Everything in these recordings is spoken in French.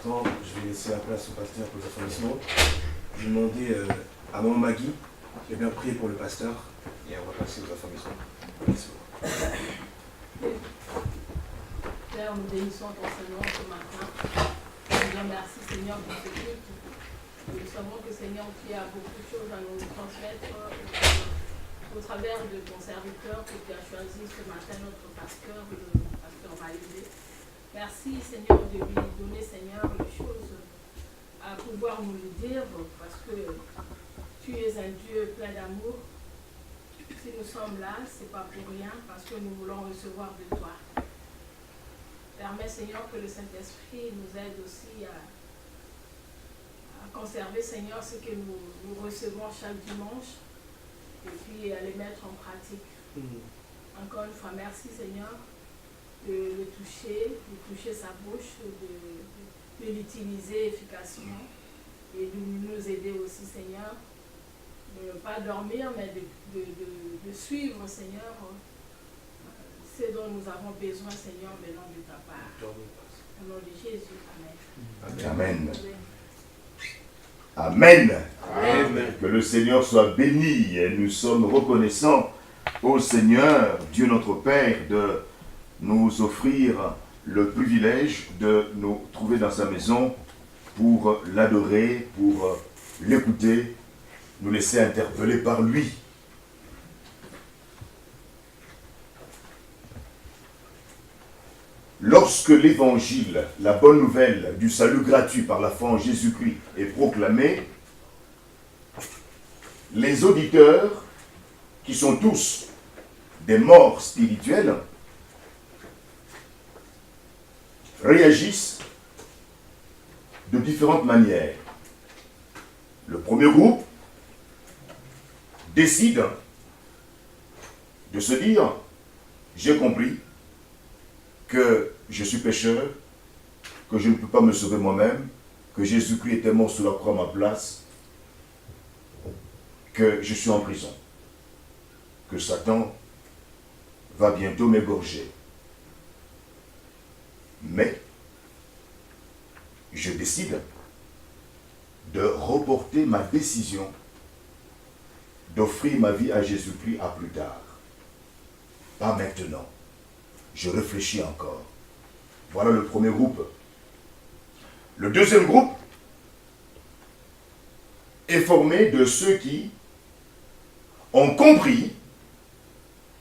important. Je vais laisser la place au pasteur pour les affirmations. Je vais demander à maman Maggie de bien prier pour le pasteur et on va passer aux affirmations. Merci beaucoup. Père, nous bénissons ton Seigneur ce matin. Seigneur, merci Seigneur pour ce culte. Nous savons que Seigneur, tu as beaucoup de choses à nous transmettre au travers de ton serviteur que tu as choisi ce matin, notre pasteur, le pasteur Validé. Merci Seigneur de lui donner Seigneur les choses à pouvoir nous le dire parce que tu es un Dieu plein d'amour. Si nous sommes là, ce n'est pas pour rien parce que nous voulons recevoir de toi. Permets Seigneur que le Saint-Esprit nous aide aussi à conserver Seigneur ce que nous recevons chaque dimanche et puis à les mettre en pratique. Encore une fois, merci Seigneur de le toucher sa bouche, de l'utiliser efficacement et de nous aider aussi Seigneur, de ne pas dormir mais de suivre Seigneur ce dont nous avons besoin Seigneur venant de ta part. Au nom de Jésus, Amen. Amen. Amen. Amen. Que le Seigneur soit béni et nous sommes reconnaissants au Seigneur, Dieu notre Père, de nous offrir le privilège de nous trouver dans sa maison pour l'adorer, pour l'écouter, nous laisser interpeller par lui. Lorsque l'évangile, la bonne nouvelle du salut gratuit par la foi en Jésus-Christ est proclamé, les auditeurs, qui sont tous des morts spirituels, réagissent de différentes manières. Le premier groupe décide de se dire « J'ai compris que je suis pécheur, que je ne peux pas me sauver moi-même, que Jésus-Christ était mort sur la croix à ma place, que je suis en prison, que Satan va bientôt m'égorger. Mais je décide de reporter ma décision d'offrir ma vie à Jésus-Christ à plus tard. Pas maintenant. Je réfléchis encore. Voilà le premier groupe. Le deuxième groupe est formé de ceux qui ont compris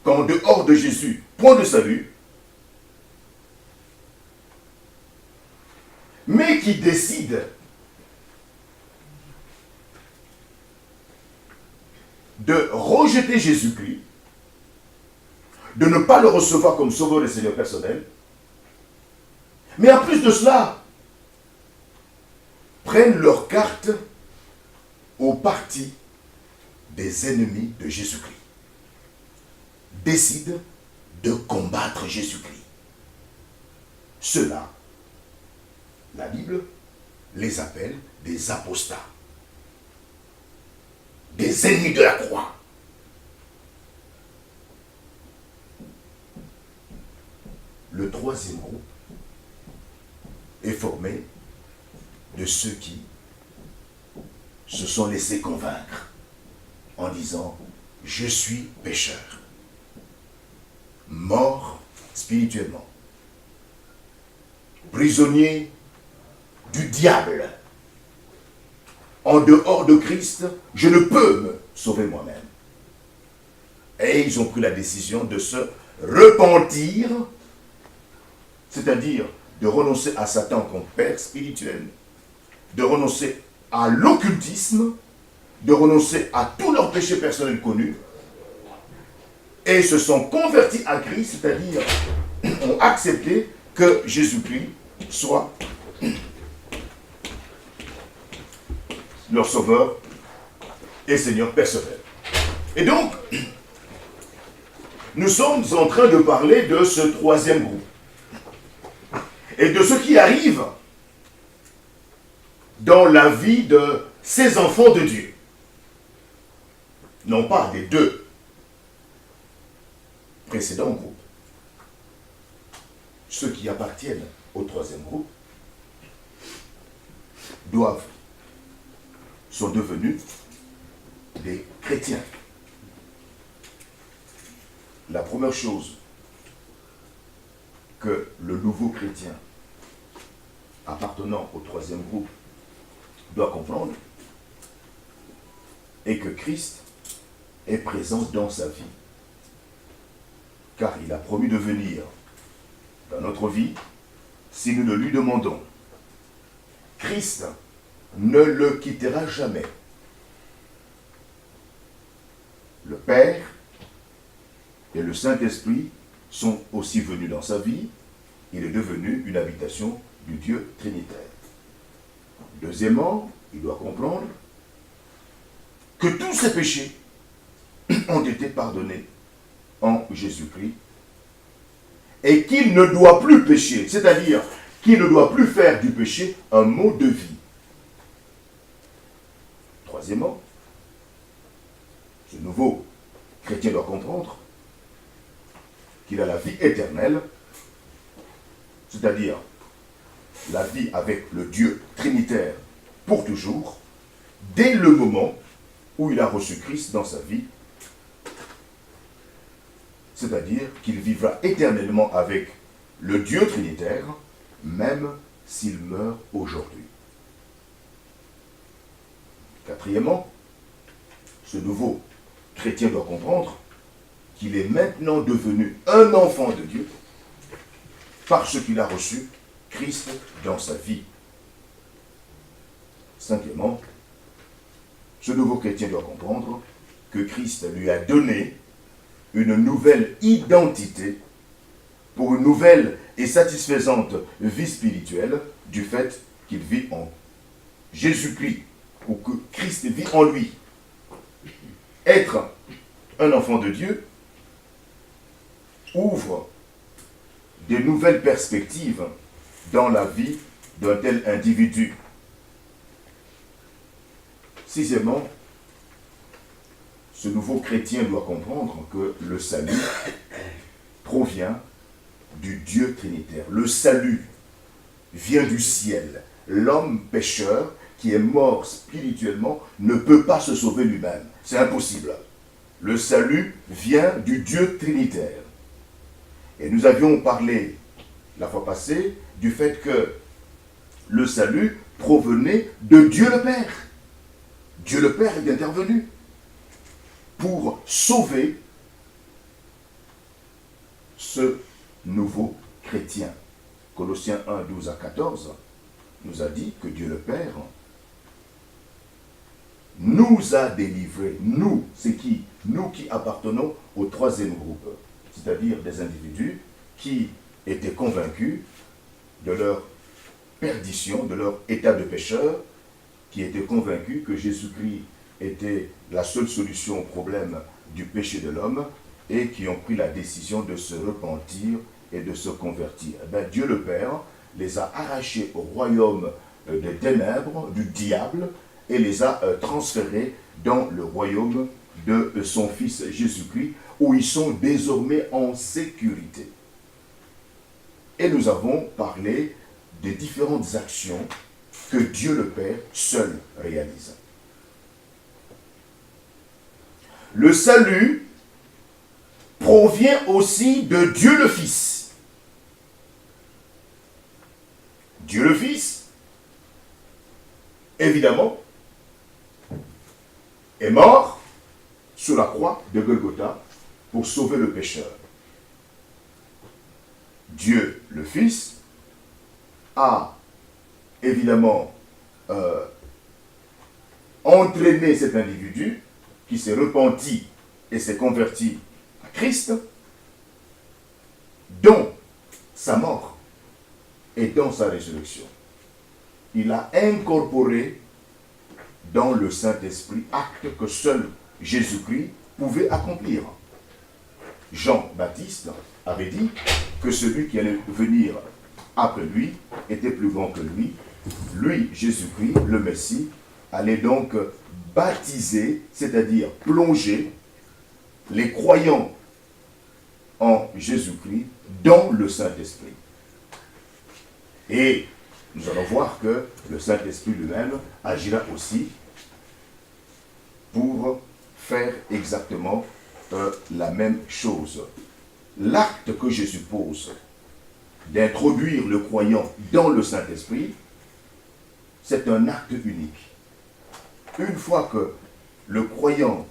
qu'en dehors de Jésus, point de salut, mais qui décident de rejeter Jésus-Christ, de ne pas le recevoir comme sauveur et Seigneur personnel, mais en plus de cela, prennent leur carte au parti des ennemis de Jésus-Christ. Décident de combattre Jésus-Christ. Ceux-là, la Bible les appelle des apostats, des ennemis de la croix. Le troisième groupe est formé de ceux qui se sont laissés convaincre en disant « Je suis pécheur, mort spirituellement, prisonnier du diable. En dehors de Christ, je ne peux me sauver moi-même. » Et ils ont pris la décision de se repentir, c'est-à-dire de renoncer à Satan comme père spirituel, de renoncer à l'occultisme, de renoncer à tous leurs péchés personnels connus, et se sont convertis à Christ, c'est-à-dire ont accepté que Jésus-Christ soit leur sauveur et Seigneur personnel. Et donc, nous sommes en train de parler de ce troisième groupe et de ce qui arrive dans la vie de ces enfants de Dieu. Non pas des deux précédents groupes. Ceux qui appartiennent au troisième groupe sont devenus des chrétiens. La première chose que le nouveau chrétien appartenant au troisième groupe doit comprendre est que Christ est présent dans sa vie. Car il a promis de venir dans notre vie si nous ne lui demandons. Christ ne le quittera jamais. Le Père et le Saint-Esprit sont aussi venus dans sa vie. Il est devenu une habitation du Dieu trinitaire. Deuxièmement, il doit comprendre que tous ses péchés ont été pardonnés en Jésus-Christ et qu'il ne doit plus pécher, c'est-à-dire qu'il ne doit plus faire du péché un mode de vie. Troisièmement, ce nouveau chrétien doit comprendre qu'il a la vie éternelle, c'est-à-dire la vie avec le Dieu trinitaire pour toujours, dès le moment où il a reçu Christ dans sa vie, c'est-à-dire qu'il vivra éternellement avec le Dieu trinitaire, même s'il meurt aujourd'hui. Quatrièmement, ce nouveau chrétien doit comprendre qu'il est maintenant devenu un enfant de Dieu parce qu'il a reçu Christ dans sa vie. Cinquièmement, ce nouveau chrétien doit comprendre que Christ lui a donné une nouvelle identité pour une nouvelle et satisfaisante vie spirituelle du fait qu'il vit en Jésus-Christ, ou que Christ vit en lui. Être un enfant de Dieu ouvre de nouvelles perspectives dans la vie d'un tel individu. Sixièmement, ce nouveau chrétien doit comprendre que le salut provient du Dieu trinitaire. Le salut vient du ciel. L'homme pécheur qui est mort spirituellement ne peut pas se sauver lui-même. C'est impossible. Le salut vient du Dieu trinitaire. Et nous avions parlé la fois passée du fait que le salut provenait de Dieu le Père. Dieu le Père est intervenu pour sauver ce nouveau chrétien. Colossiens 1, 12 à 14 nous a dit que Dieu le Père nous a délivrés. Nous, c'est qui? Nous qui appartenons au troisième groupe, c'est-à-dire des individus qui étaient convaincus de leur perdition, de leur état de pécheur, qui étaient convaincus que Jésus-Christ était la seule solution au problème du péché de l'homme et qui ont pris la décision de se repentir et de se convertir. Eh bien, Dieu le Père les a arrachés au royaume des ténèbres, du diable, et les a transférés dans le royaume de son Fils Jésus-Christ, où ils sont désormais en sécurité. Et nous avons parlé des différentes actions que Dieu le Père seul réalise. Le salut provient aussi de Dieu le Fils. Dieu le Fils, évidemment, est mort sur la croix de Golgotha pour sauver le pécheur. Dieu le Fils a évidemment entraîné cet individu qui s'est repenti et s'est converti à Christ dans sa mort et dans sa résurrection. Il a incorporé dans le Saint-Esprit acte que seul Jésus-Christ pouvait accomplir. Jean-Baptiste avait dit que celui qui allait venir après lui était plus grand que lui. Lui, Jésus-Christ, le Messie, allait donc baptiser, c'est-à-dire plonger les croyants en Jésus-Christ dans le Saint-Esprit. Et nous allons voir que le Saint-Esprit lui-même agira aussi pour faire exactement la même chose. L'acte que je suppose d'introduire le croyant dans le Saint-Esprit, c'est un acte unique. Une fois que le croyant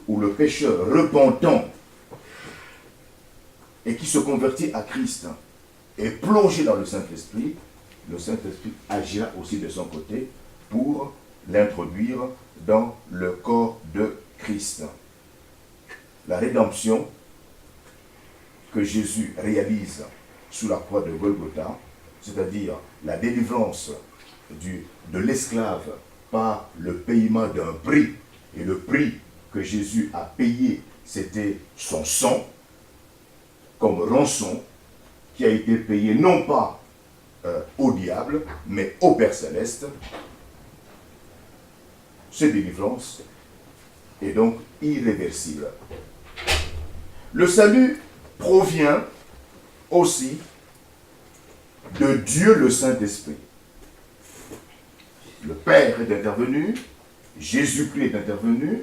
ou le pécheur repentant et qui se convertit à Christ est plongé dans le Saint-Esprit agira aussi de son côté pour l'introduire dans le corps de Christ. La rédemption que Jésus réalise sous la croix de Golgotha, c'est-à-dire la délivrance de l'esclave par le paiement d'un prix, et le prix que Jésus a payé, c'était son sang, comme rançon, qui a été payé non pas au diable, mais au Père Céleste. Cette délivrance est donc irréversible. Le salut provient aussi de Dieu le Saint-Esprit. Le Père est intervenu, Jésus-Christ est intervenu,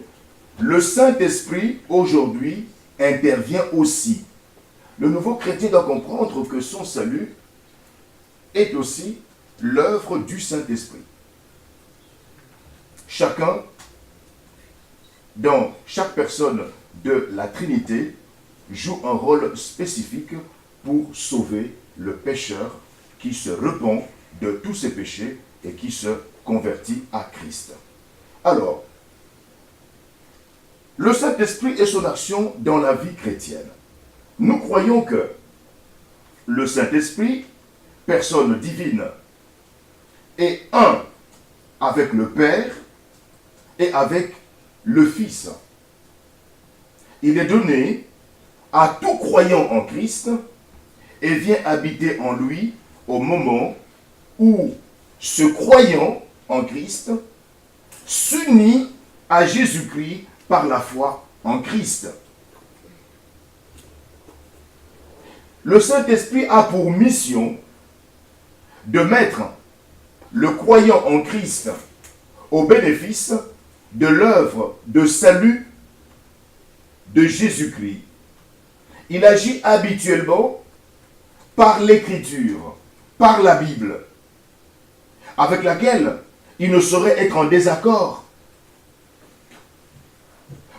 le Saint-Esprit aujourd'hui intervient aussi. Le nouveau chrétien doit comprendre que son salut est aussi l'œuvre du Saint-Esprit. Chacun, dans chaque personne de la Trinité, joue un rôle spécifique pour sauver le pécheur qui se repent de tous ses péchés et qui se convertit à Christ. Alors, le Saint-Esprit et son action dans la vie chrétienne. Nous croyons que le Saint-Esprit, personne divine, est un avec le Père et avec le Fils. Il est donné à tout croyant en Christ et vient habiter en lui au moment où ce croyant en Christ s'unit à Jésus-Christ par la foi en Christ. Le Saint-Esprit a pour mission de mettre le croyant en Christ au bénéfice de l'œuvre de salut de Jésus-Christ. Il agit habituellement par l'Écriture, par la Bible, avec laquelle il ne saurait être en désaccord.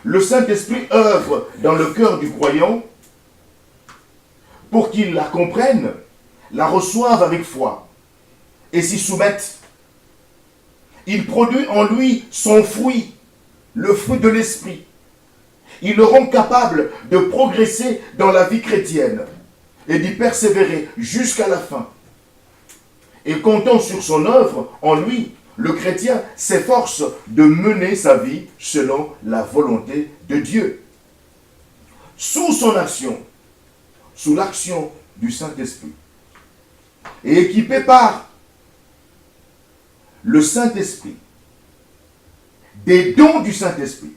Le Saint-Esprit œuvre dans le cœur du croyant pour qu'il la comprenne, la reçoive avec foi et s'y soumette. Il produit en lui son fruit, le fruit de l'Esprit. Il le rend capable de progresser dans la vie chrétienne et d'y persévérer jusqu'à la fin. Et comptant sur son œuvre en lui, le chrétien s'efforce de mener sa vie selon la volonté de Dieu. Sous son action, sous l'action du Saint-Esprit, et équipé par le Saint-Esprit, des dons du Saint-Esprit,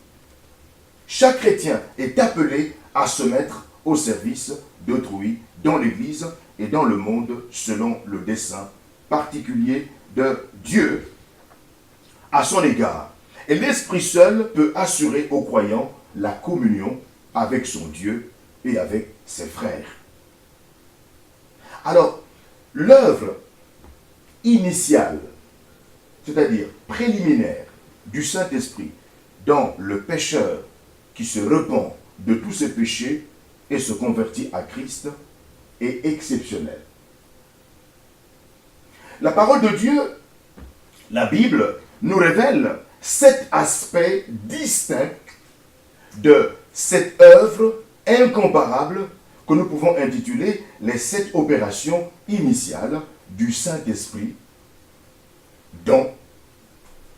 chaque chrétien est appelé à se mettre au service d'autrui dans l'Église et dans le monde selon le dessein particulier de Dieu à son égard. Et l'Esprit seul peut assurer aux croyants la communion avec son Dieu et avec ses frères. Alors, l'œuvre initiale, c'est-à-dire préliminaire du Saint-Esprit dans le pécheur qui se repent de tous ses péchés et se convertit à Christ est exceptionnelle. La parole de Dieu, la Bible, nous révèle 7 aspects distincts de cette œuvre incomparable que nous pouvons intituler les 7 opérations initiales du Saint-Esprit dans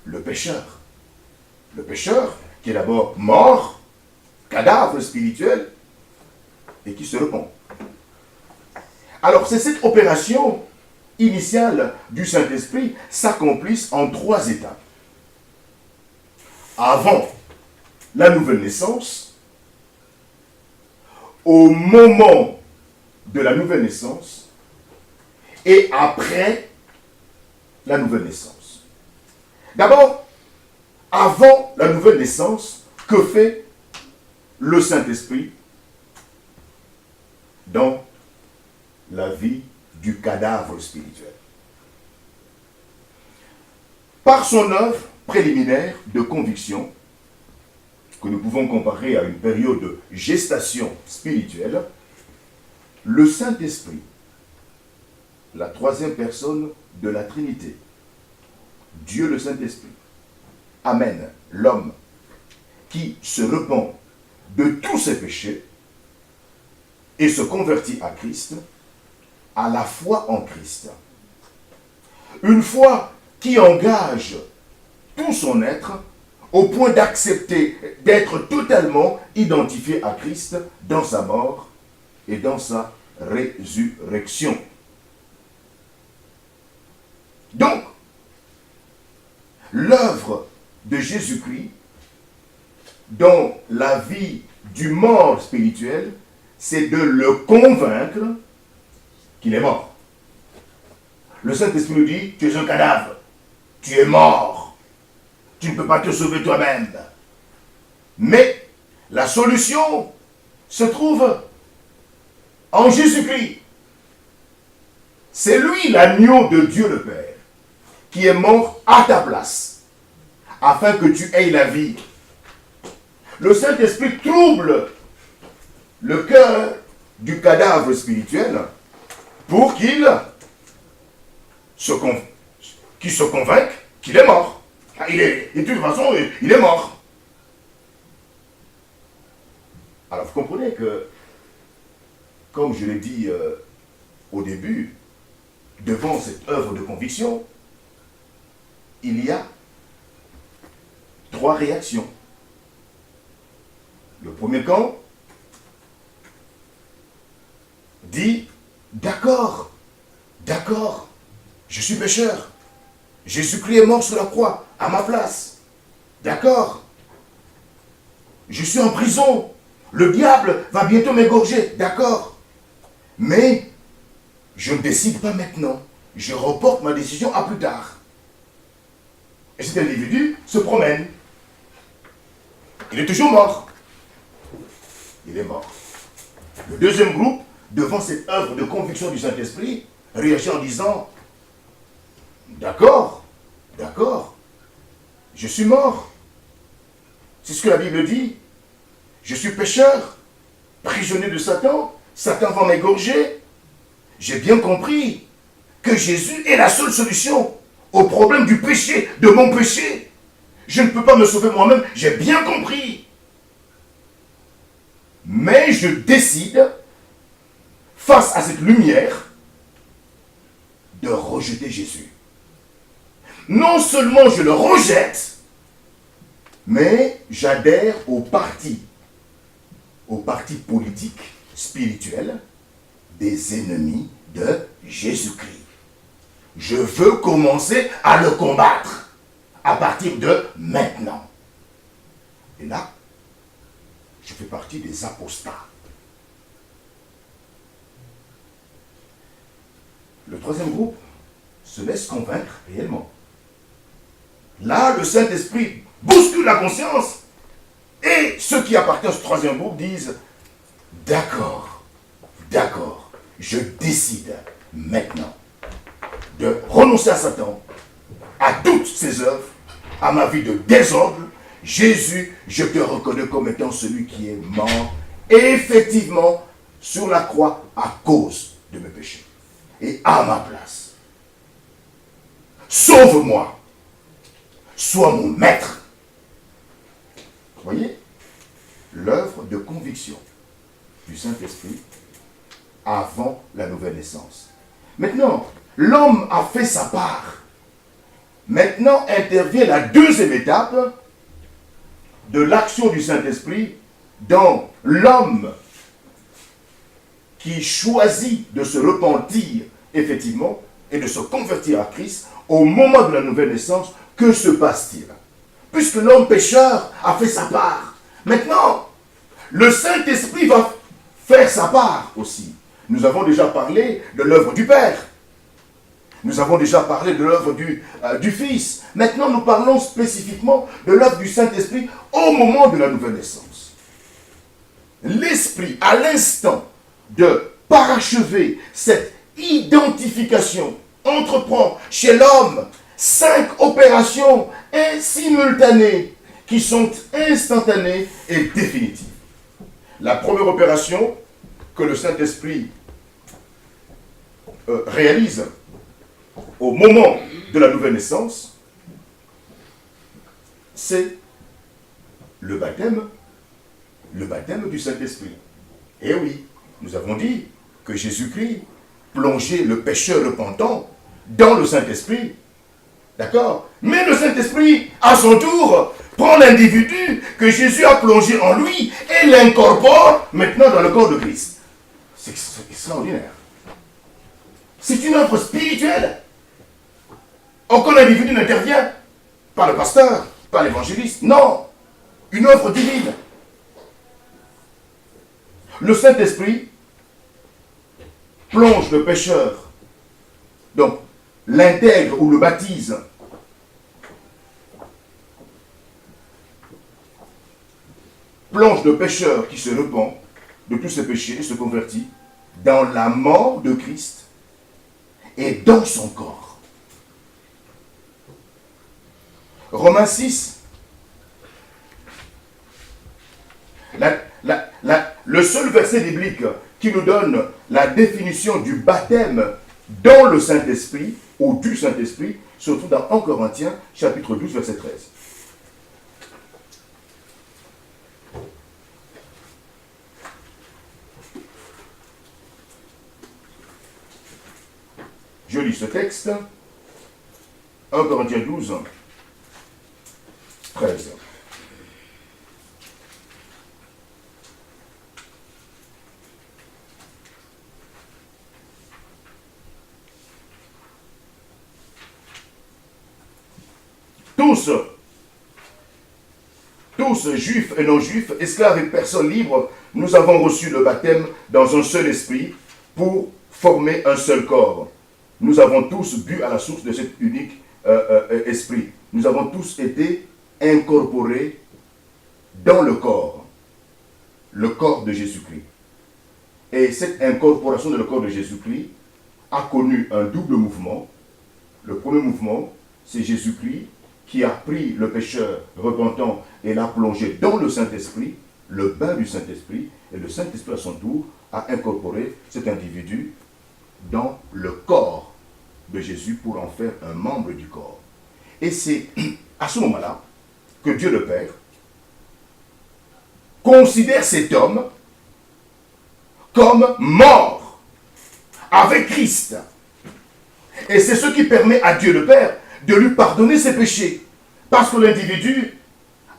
le pécheur. Le pécheur qui est d'abord mort, cadavre spirituel, et qui se repent. Alors, ces 7 opérations initiales du Saint-Esprit s'accomplissent en 3 étapes. Avant la nouvelle naissance, au moment de la nouvelle naissance, et après la nouvelle naissance. D'abord, avant la nouvelle naissance, que fait le Saint-Esprit dans la vie du cadavre spirituel? Par son œuvre préliminaire de conviction, que nous pouvons comparer à une période de gestation spirituelle, le Saint-Esprit, la troisième personne de la Trinité, Dieu le Saint-Esprit, amène l'homme qui se repent de tous ses péchés et se convertit à Christ, à la foi en Christ. Une foi qui engage tout son être au point d'accepter d'être totalement identifié à Christ dans sa mort et dans sa résurrection. Donc, l'œuvre de Jésus-Christ dans la vie du mort spirituel, c'est de le convaincre qu'il est mort. Le Saint-Esprit nous dit, tu es un cadavre, tu es mort, tu ne peux pas te sauver toi-même. Mais la solution se trouve en Jésus-Christ. C'est lui l'agneau de Dieu le Père qui est mort à ta place afin que tu aies la vie. Le Saint-Esprit trouble le cœur du cadavre spirituel pour qu'il se convainque qu'il est mort. De toute façon, il est mort. Alors vous comprenez que, comme je l'ai dit au début, devant cette œuvre de conviction, il y a trois réactions. Le premier camp dit, d'accord, je suis pécheur. Jésus-Christ est mort sur la croix, à ma place. D'accord. Je suis en prison. Le diable va bientôt m'égorger. D'accord. Mais je ne décide pas maintenant. Je reporte ma décision à plus tard. Et cet individu se promène. Il est toujours mort. Il est mort. Le deuxième groupe, devant cette œuvre de conviction du Saint-Esprit, réagit en disant, d'accord, je suis mort. C'est ce que la Bible dit. Je suis pécheur, prisonnier de Satan. Satan va m'égorger. J'ai bien compris que Jésus est la seule solution au problème du péché, de mon péché. Je ne peux pas me sauver moi-même, j'ai bien compris. Mais je décide, face à cette lumière, de rejeter Jésus. Non seulement je le rejette, mais j'adhère au parti politique, spirituel, des ennemis de Jésus-Christ. Je veux commencer à le combattre à partir de maintenant. Et là, je fais partie des apostats. Le troisième groupe se laisse convaincre réellement. Là, le Saint-Esprit bouscule la conscience et ceux qui appartiennent à ce troisième groupe disent « D'accord, je décide maintenant de renoncer à Satan, à toutes ses œuvres, à ma vie de désordre. Jésus, je te reconnais comme étant celui qui est mort, effectivement, sur la croix à cause de mes péchés. Et à ma place. Sauve-moi. Sois mon maître. » Vous voyez, l'œuvre de conviction du Saint-Esprit avant la nouvelle naissance. Maintenant, l'homme a fait sa part. Maintenant intervient la deuxième étape de l'action du Saint-Esprit dans l'homme qui choisit de se repentir effectivement et de se convertir à Christ au moment de la nouvelle naissance. Que se passe-t-il? Puisque l'homme pécheur a fait sa part, maintenant, le Saint-Esprit va faire sa part aussi. Nous avons déjà parlé de l'œuvre du Père. Nous avons déjà parlé de l'œuvre du Fils. Maintenant, nous parlons spécifiquement de l'œuvre du Saint-Esprit au moment de la nouvelle naissance. L'Esprit, à l'instant de parachever cette identification, entreprend chez l'homme 5 opérations simultanées qui sont instantanées et définitives. La première opération que le Saint-Esprit réalise au moment de la nouvelle naissance, c'est le baptême du Saint-Esprit. Et oui, nous avons dit que Jésus-Christ plongeait le pécheur repentant dans le Saint-Esprit. D'accord? Mais le Saint-Esprit, à son tour, prend l'individu que Jésus a plongé en lui et l'incorpore maintenant dans le corps de Christ. C'est extraordinaire. C'est une œuvre spirituelle. Aucun individu n'intervient. Pas le pasteur, pas l'évangéliste. Non. Une œuvre divine. Le Saint-Esprit plonge le pécheur. Donc, l'intègre ou le baptise. Plonge le pécheur qui se repent de tous ses péchés et se convertit dans la mort de Christ et dans son corps. Romains 6. Le seul verset biblique qui nous donne la définition du baptême dans le Saint-Esprit ou du Saint-Esprit se trouve dans 1 Corinthiens chapitre 12 verset 13. Je lis ce texte, 1 Corinthiens 12, 13. Tous, juifs et non-juifs, esclaves et personnes libres, nous avons reçu le baptême dans un seul esprit pour former un seul corps. Nous avons tous bu à la source de cet unique esprit. Nous avons tous été incorporés dans le corps de Jésus-Christ. Et cette incorporation dans le corps de Jésus-Christ a connu un double mouvement. Le premier mouvement, c'est Jésus-Christ qui a pris le pécheur repentant et l'a plongé dans le Saint-Esprit, le bain du Saint-Esprit, et le Saint-Esprit à son tour a incorporé cet individu dans le corps de Jésus pour en faire un membre du corps. Et c'est à ce moment-là que Dieu le Père considère cet homme comme mort avec Christ. Et c'est ce qui permet à Dieu le Père de lui pardonner ses péchés. Parce que l'individu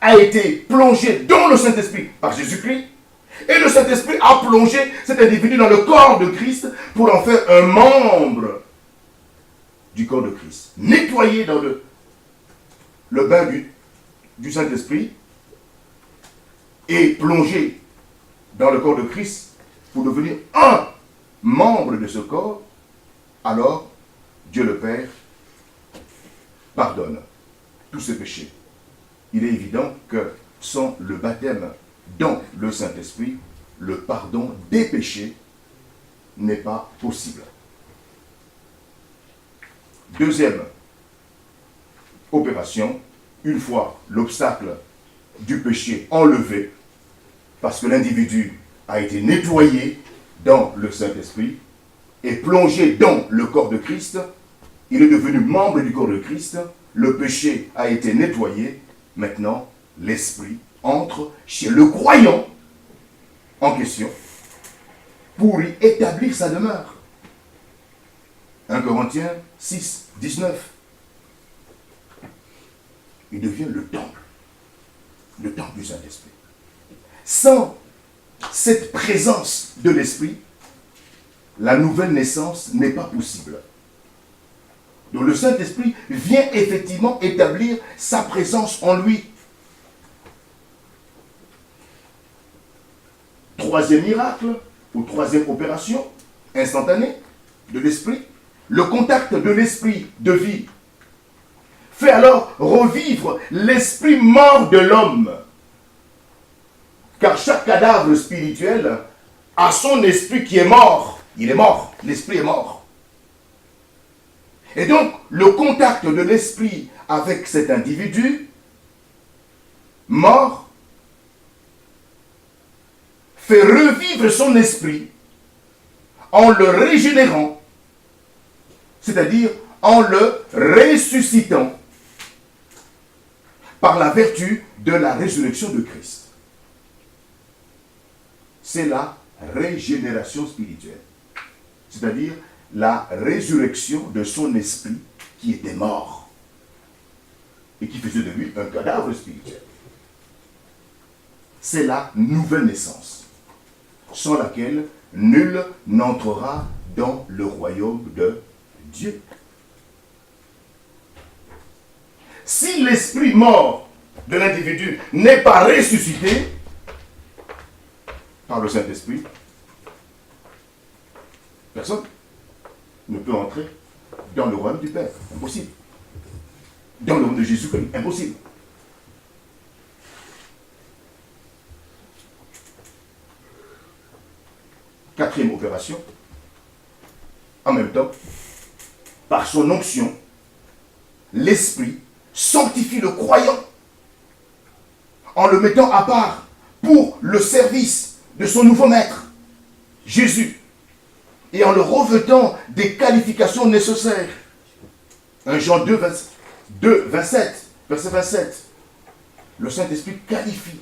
a été plongé dans le Saint-Esprit par Jésus-Christ. Et le Saint-Esprit a plongé cet individu dans le corps de Christ pour en faire un membre du corps de Christ. Nettoyé dans le bain du Saint-Esprit et plongé dans le corps de Christ pour devenir un membre de ce corps, alors Dieu le Père pardonne tous ses péchés. Il est évident que sans le baptême dans le Saint-Esprit, le pardon des péchés n'est pas possible. Deuxième opération, une fois l'obstacle du péché enlevé, parce que l'individu a été nettoyé dans le Saint-Esprit et plongé dans le corps de Christ, il est devenu membre du corps de Christ, le péché a été nettoyé, maintenant l'Esprit entre chez le croyant en question pour y établir sa demeure. 1 Corinthiens 6, 19. Il devient le temple du Saint-Esprit. Sans cette présence de l'Esprit, la nouvelle naissance n'est pas possible. Donc le Saint-Esprit vient effectivement établir sa présence en lui. Troisième miracle, ou troisième opération instantanée de l'Esprit, le contact de l'esprit de vie fait alors revivre l'esprit mort de l'homme. Car chaque cadavre spirituel a son esprit qui est mort. Il est mort, l'esprit est mort. Et donc, le contact de l'esprit avec cet individu mort fait revivre son esprit en le régénérant, c'est-à-dire en le ressuscitant par la vertu de la résurrection de Christ. C'est la régénération spirituelle, c'est-à-dire la résurrection de son esprit qui était mort et qui faisait de lui un cadavre spirituel. C'est la nouvelle naissance, sans laquelle nul n'entrera dans le royaume de Dieu. Si l'esprit mort de l'individu n'est pas ressuscité par le Saint-Esprit, personne ne peut entrer dans le royaume du Père. Impossible. Dans le royaume de Jésus-Christ. Impossible. Quatrième opération. En même temps, par son onction, l'Esprit sanctifie le croyant en le mettant à part pour le service de son nouveau maître, Jésus, et en le revêtant des qualifications nécessaires. 1 Jean 2, 27, verset 27. Le Saint-Esprit qualifie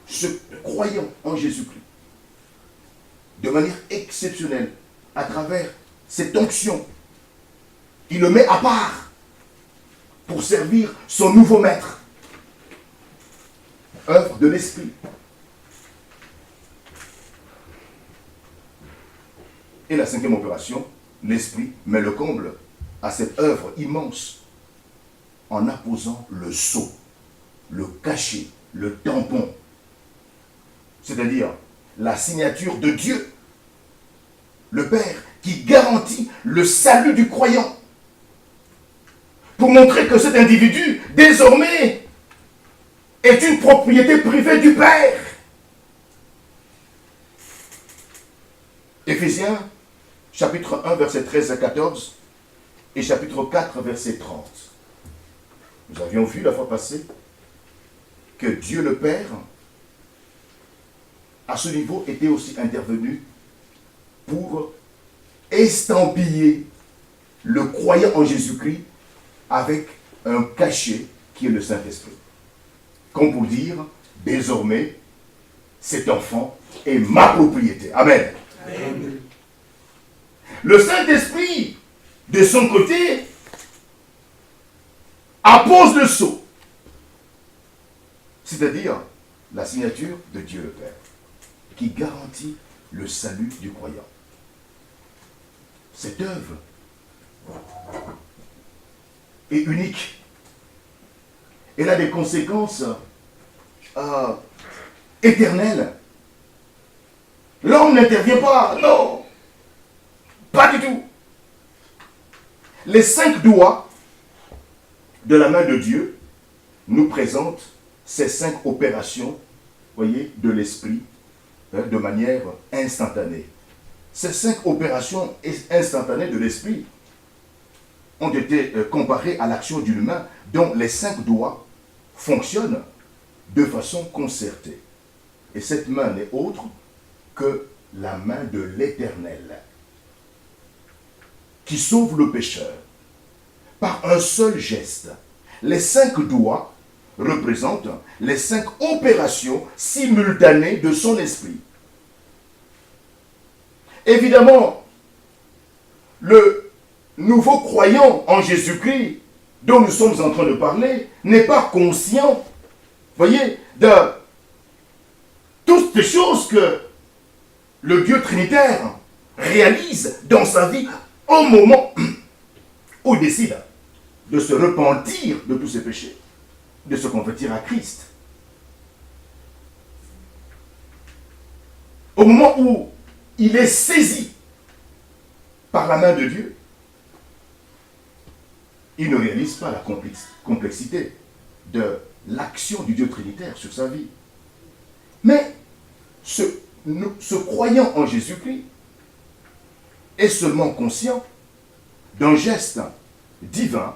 ce croyant en Jésus-Christ de manière exceptionnelle à travers cette onction. Il le met à part pour servir son nouveau maître. Œuvre de l'Esprit. Et la cinquième opération, l'Esprit met le comble à cette œuvre immense en apposant le sceau, le cachet, le tampon, c'est-à-dire la signature de Dieu, le Père, qui garantit le salut du croyant, pour montrer que cet individu, désormais, est une propriété privée du Père. Éphésiens, chapitre 1, verset 13 à 14, et chapitre 4, verset 30. Nous avions vu la fois passée que Dieu le Père, à ce niveau, était aussi intervenu pour estampiller le croyant en Jésus-Christ avec un cachet qui est le Saint-Esprit. Comme pour dire, désormais, cet enfant est ma propriété. Amen. Amen. Le Saint-Esprit, de son côté, appose le sceau, c'est-à-dire la signature de Dieu le Père, qui garantit le salut du croyant. Cette œuvre est unique. Elle a des conséquences éternelles. L'homme n'intervient pas, non, pas du tout. Les 5 doigts de la main de Dieu nous présentent ces 5 opérations, voyez, de l'esprit, de manière instantanée. Ces 5 opérations instantanées de l'esprit ont été comparées à l'action d'une main dont les 5 doigts fonctionnent de façon concertée. Et cette main n'est autre que la main de l'Éternel, qui sauve le pécheur par un seul geste. Les 5 doigts représentent les 5 opérations simultanées de son esprit. Évidemment, le nouveau croyant en Jésus-Christ dont nous sommes en train de parler n'est pas conscient, voyez, de toutes les choses que le Dieu Trinitaire réalise dans sa vie au moment où il décide de se repentir de tous ses péchés, de se convertir à Christ. Au moment où il est saisi par la main de Dieu, il ne réalise pas la complexité de l'action du Dieu Trinitaire sur sa vie. Mais ce croyant en Jésus-Christ est seulement conscient d'un geste divin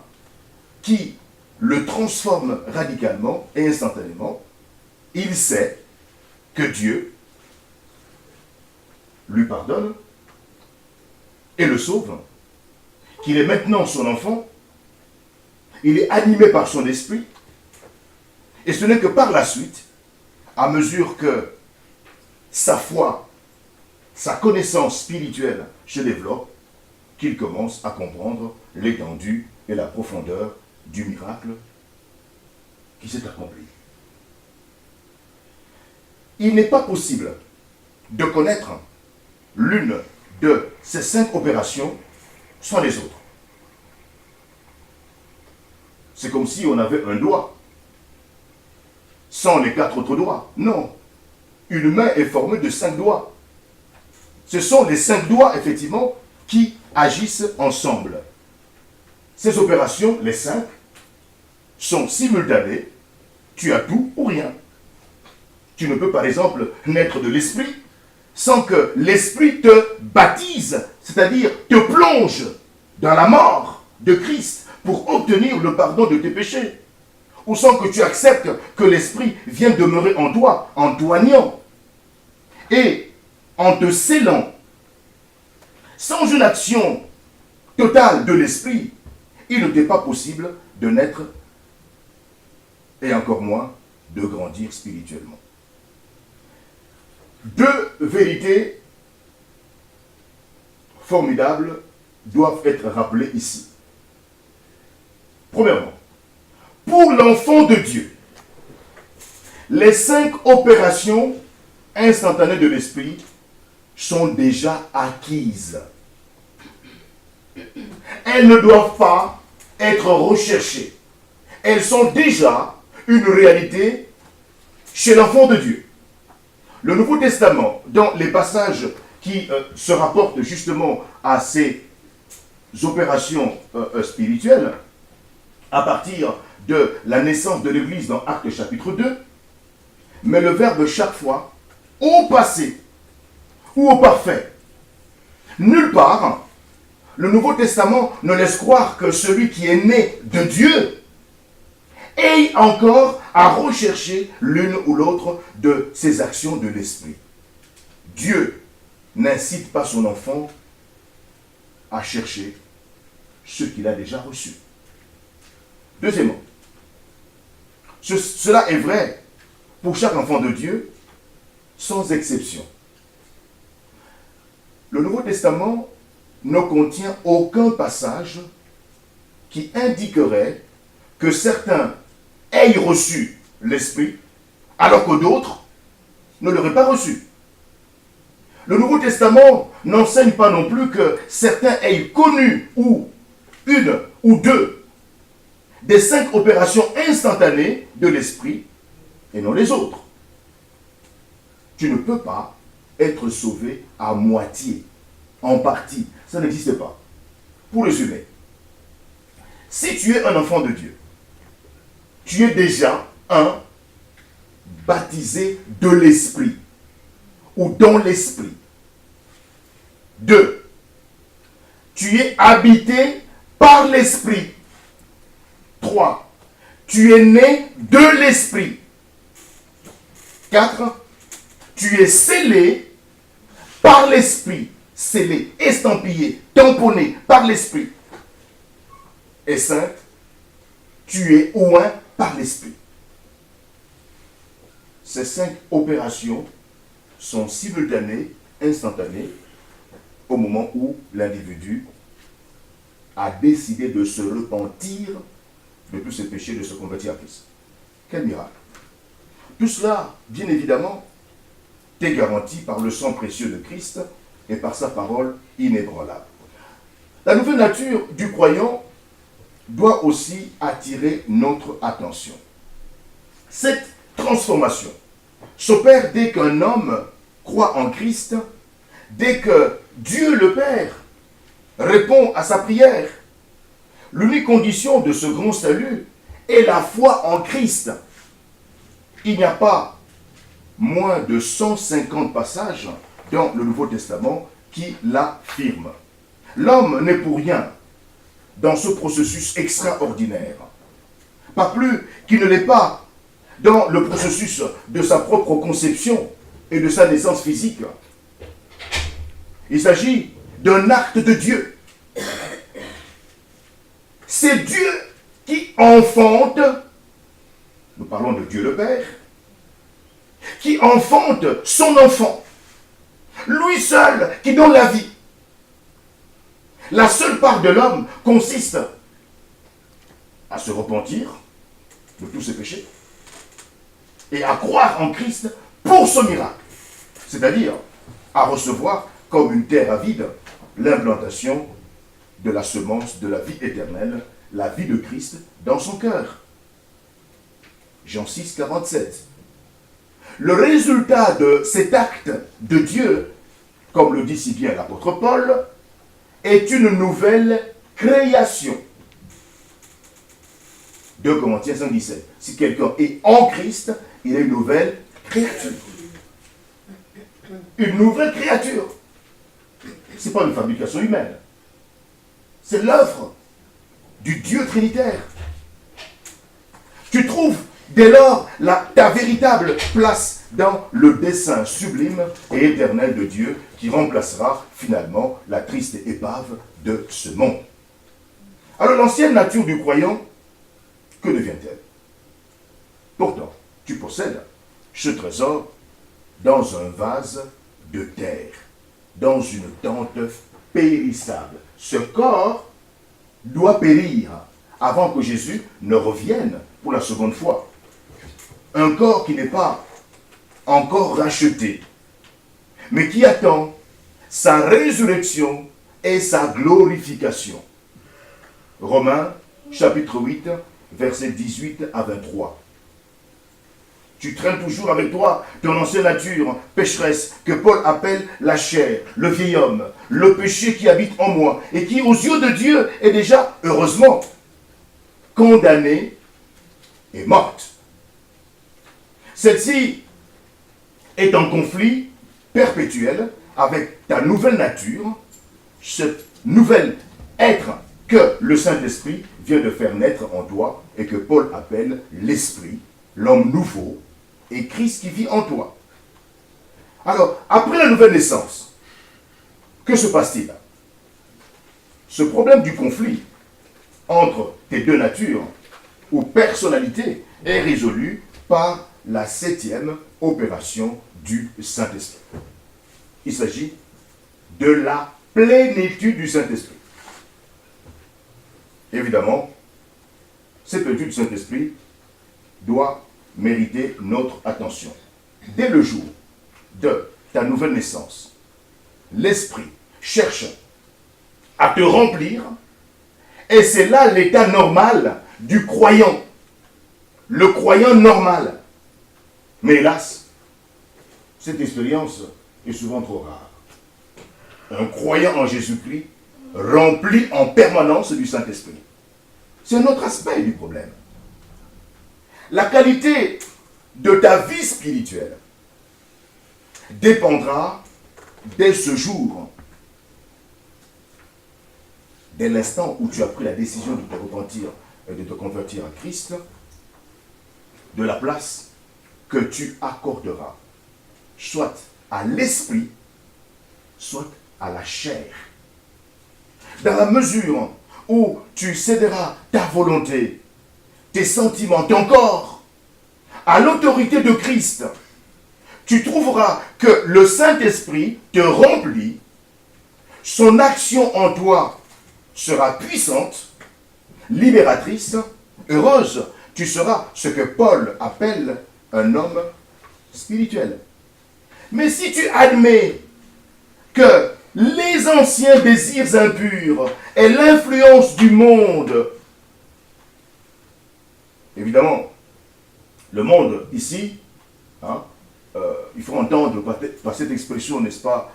qui le transforme radicalement et instantanément. Il sait que Dieu lui pardonne et le sauve, qu'il est maintenant son enfant, il est animé par son esprit, et ce n'est que par la suite, à mesure que sa foi, sa connaissance spirituelle se développe, qu'il commence à comprendre l'étendue et la profondeur du miracle qui s'est accompli. Il n'est pas possible de connaître l'une de ces 5 opérations sans les autres. C'est comme si on avait un doigt sans les 4 autres doigts. Non. Une main est formée de 5 doigts. Ce sont les 5 doigts, effectivement, qui agissent ensemble. Ces opérations, les 5, sont simultanées. Tu as tout ou rien. Tu ne peux, par exemple, naître de l'esprit sans que l'esprit te baptise, c'est-à-dire te plonge dans la mort de Christ pour obtenir le pardon de tes péchés. Ou sans que tu acceptes que l'esprit vienne demeurer en toi, en t'oignant et en te scellant. Sans une action totale de l'esprit, il ne t'est pas possible de naître et encore moins de grandir spirituellement. 2 vérités formidables doivent être rappelées ici. Premièrement, pour l'enfant de Dieu, les 5 opérations instantanées de l'esprit sont déjà acquises. Elles ne doivent pas être recherchées. Elles sont déjà une réalité chez l'enfant de Dieu. Le Nouveau Testament, dans les passages qui se rapportent justement à ces opérations spirituelles, à partir de la naissance de l'Église dans Actes chapitre 2, met le verbe chaque fois au passé ou au parfait. Nulle part, le Nouveau Testament ne laisse croire que celui qui est né de Dieu ait encore à rechercher l'une ou l'autre de ces actions de l'esprit. Dieu n'incite pas son enfant à chercher ce qu'il a déjà reçu. Deuxièmement, cela est vrai pour chaque enfant de Dieu, sans exception. Le Nouveau Testament ne contient aucun passage qui indiquerait que certains aient reçu l'Esprit, alors que d'autres ne l'auraient pas reçu. Le Nouveau Testament n'enseigne pas non plus que certains aient connu ou une ou deux des 5 opérations instantanées de l'Esprit et non les autres. Tu ne peux pas être sauvé à moitié, en partie. Ça n'existe pas. Pour résumer, si tu es un enfant de Dieu, tu es déjà un baptisé de l'Esprit ou dans l'Esprit. 2. Tu es habité par l'Esprit. 3. Tu es né de l'Esprit. 4. Tu es scellé par l'Esprit. Scellé, estampillé, tamponné par l'Esprit. Et 5. Tu es oint par l'Esprit. Ces 5 opérations sont simultanées, instantanées, au moment où l'individu a décidé de se repentir de tous ses péchés, de se convertir à Christ. Quel miracle! Tout cela, bien évidemment, est garanti par le sang précieux de Christ et par sa parole inébranlable. La nouvelle nature du croyant doit aussi attirer notre attention. Cette transformation s'opère dès qu'un homme croit en Christ, dès que Dieu le Père répond à sa prière, l'unique condition de ce grand salut est la foi en Christ. Il n'y a pas moins de 150 passages dans le Nouveau Testament qui l'affirment. L'homme n'est pour rien dans ce processus extraordinaire. Pas plus qu'il ne l'est pas dans le processus de sa propre conception et de sa naissance physique. Il s'agit d'un acte de Dieu. C'est Dieu qui enfante, nous parlons de Dieu le Père, qui enfante son enfant. Lui seul qui donne la vie. La seule part de l'homme consiste à se repentir de tous ses péchés et à croire en Christ pour ce miracle. C'est-à-dire à recevoir comme une terre avide l'implantation de la semence de la vie éternelle, la vie de Christ dans son cœur. Jean 6, 47. Le résultat de cet acte de Dieu, comme le dit si bien l'apôtre Paul, est une nouvelle création. 2 Corinthiens 5, 17. Si quelqu'un est en Christ, il est une nouvelle créature. Une nouvelle créature. Ce n'est pas une fabrication humaine. C'est l'œuvre du Dieu trinitaire. Tu trouves dès lors ta véritable place dans le dessein sublime et éternel de Dieu qui remplacera finalement la triste épave de ce monde. Alors l'ancienne nature du croyant, que devient-elle? Pourtant, tu possèdes ce trésor dans un vase de terre, dans une tente périssable. Ce corps doit périr avant que Jésus ne revienne pour la seconde fois. Un corps qui n'est pas encore racheté, mais qui attend sa résurrection et sa glorification. Romains, chapitre 8, versets 18 à 23. Tu traînes toujours avec toi ton ancienne nature pécheresse que Paul appelle la chair, le vieil homme, le péché qui habite en moi et qui aux yeux de Dieu est déjà, heureusement, condamnée et morte. Celle-ci est en conflit perpétuel avec ta nouvelle nature, ce nouvel être que le Saint-Esprit vient de faire naître en toi et que Paul appelle l'Esprit, l'homme nouveau, et Christ qui vit en toi. Alors, après la nouvelle naissance, que se passe-t-il? Ce problème du conflit entre tes deux natures ou personnalités est résolu par la 7e opération du Saint-Esprit. Il s'agit de la plénitude du Saint-Esprit. Évidemment, cette plénitude du Saint-Esprit doit mériter notre attention. Dès le jour de ta nouvelle naissance, l'Esprit cherche à te remplir et c'est là l'état normal du croyant. Le croyant normal. Mais hélas, cette expérience est souvent trop rare. Un croyant en Jésus-Christ rempli en permanence du Saint-Esprit. C'est un autre aspect du problème. La qualité de ta vie spirituelle dépendra dès ce jour, dès l'instant où tu as pris la décision de te repentir et de te convertir à Christ, de la place que tu accorderas, soit à l'esprit, soit à la chair. Dans la mesure où tu céderas ta volonté, tes sentiments, ton corps, à l'autorité de Christ, tu trouveras que le Saint-Esprit te remplit, son action en toi sera puissante, libératrice, heureuse. Tu seras ce que Paul appelle un homme spirituel. Mais si tu admets que les anciens désirs impurs et l'influence du monde, évidemment, le monde ici, il faut entendre par cette expression, n'est-ce pas,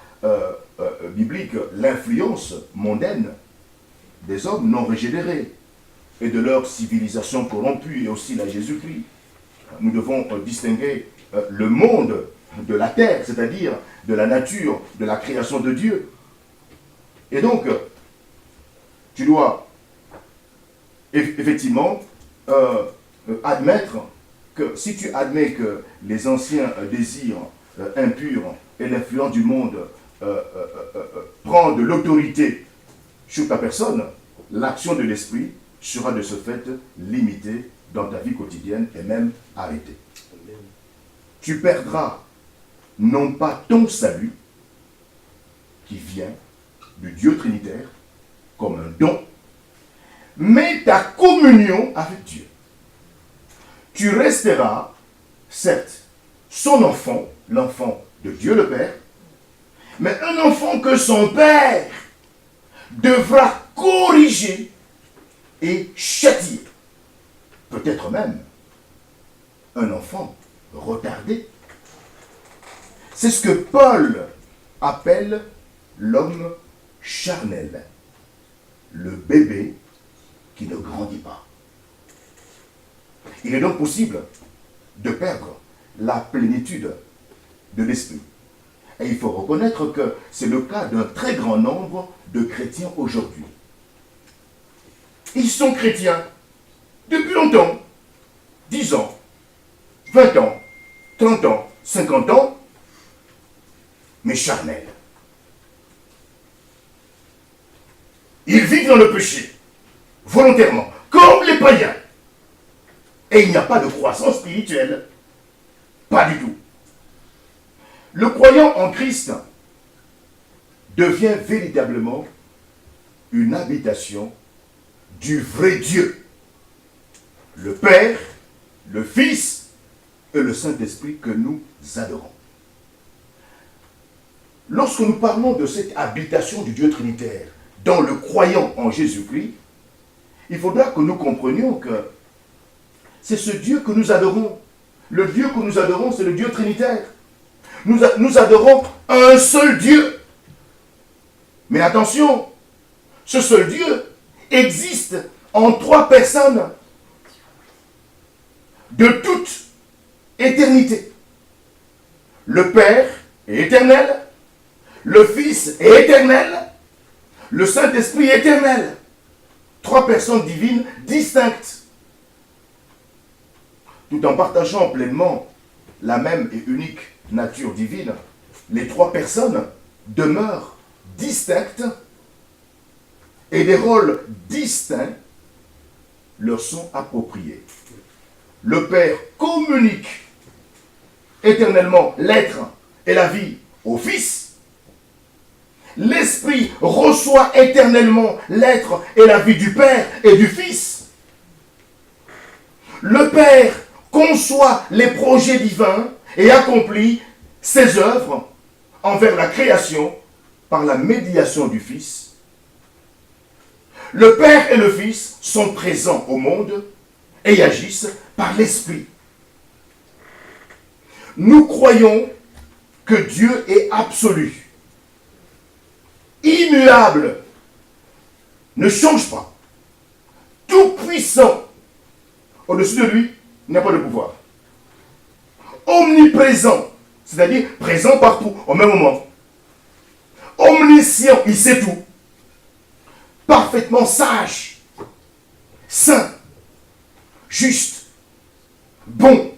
biblique, l'influence mondaine des hommes non régénérés, et de leur civilisation corrompue, et aussi la Jésus-Christ. Nous devons distinguer le monde de la terre, c'est-à-dire de la nature, de la création de Dieu. Et donc, tu dois effectivement admettre que si tu admets que les anciens désirs impurs et l'influence du monde prend de l'autorité sur ta personne, l'action de l'esprit sera de ce fait limitée dans ta vie quotidienne et même arrêtée. Tu perdras non pas ton salut, qui vient du Dieu Trinitaire, comme un don, mais ta communion avec Dieu. Tu resteras, certes, son enfant, l'enfant de Dieu le Père, mais un enfant que son Père devra corriger et châtier. Peut-être même un enfant retardé. C'est ce que Paul appelle l'homme charnel, le bébé qui ne grandit pas. Il est donc possible de perdre la plénitude de l'esprit. Et il faut reconnaître que c'est le cas d'un très grand nombre de chrétiens aujourd'hui. Ils sont chrétiens depuis longtemps, 10 ans, 20 ans, 30 ans, 50 ans, mais charnels. Ils vivent dans le péché, volontairement, comme les païens. Et il n'y a pas de croissance spirituelle. Pas du tout. Le croyant en Christ devient véritablement une habitation du vrai Dieu. Le Père, le Fils et le Saint-Esprit que nous adorons. Lorsque nous parlons de cette habitation du Dieu Trinitaire dans le croyant en Jésus-Christ, il faudra que nous comprenions que c'est ce Dieu que nous adorons. Le Dieu que nous adorons, c'est le Dieu Trinitaire. Nous adorons un seul Dieu. Mais attention, ce seul Dieu existe en 3 personnes de toute éternité. Le Père est éternel, le Fils est éternel, le Saint-Esprit est éternel. 3 personnes divines distinctes. Tout en partageant pleinement la même et unique nature divine, les 3 personnes demeurent distinctes et des rôles distincts leur sont appropriés. Le Père communique éternellement l'être et la vie au Fils. L'Esprit reçoit éternellement l'être et la vie du Père et du Fils. Le Père conçoit les projets divins et accomplit ses œuvres envers la création par la médiation du Fils. Le Père et le Fils sont présents au monde et agissent par l'Esprit. Nous croyons que Dieu est absolu, immuable, ne change pas, tout puissant. Au-dessus de lui, il n'y a pas de pouvoir. Omniprésent, c'est-à-dire présent partout, au même moment. Omniscient, il sait tout. Parfaitement sage, saint, juste, bon.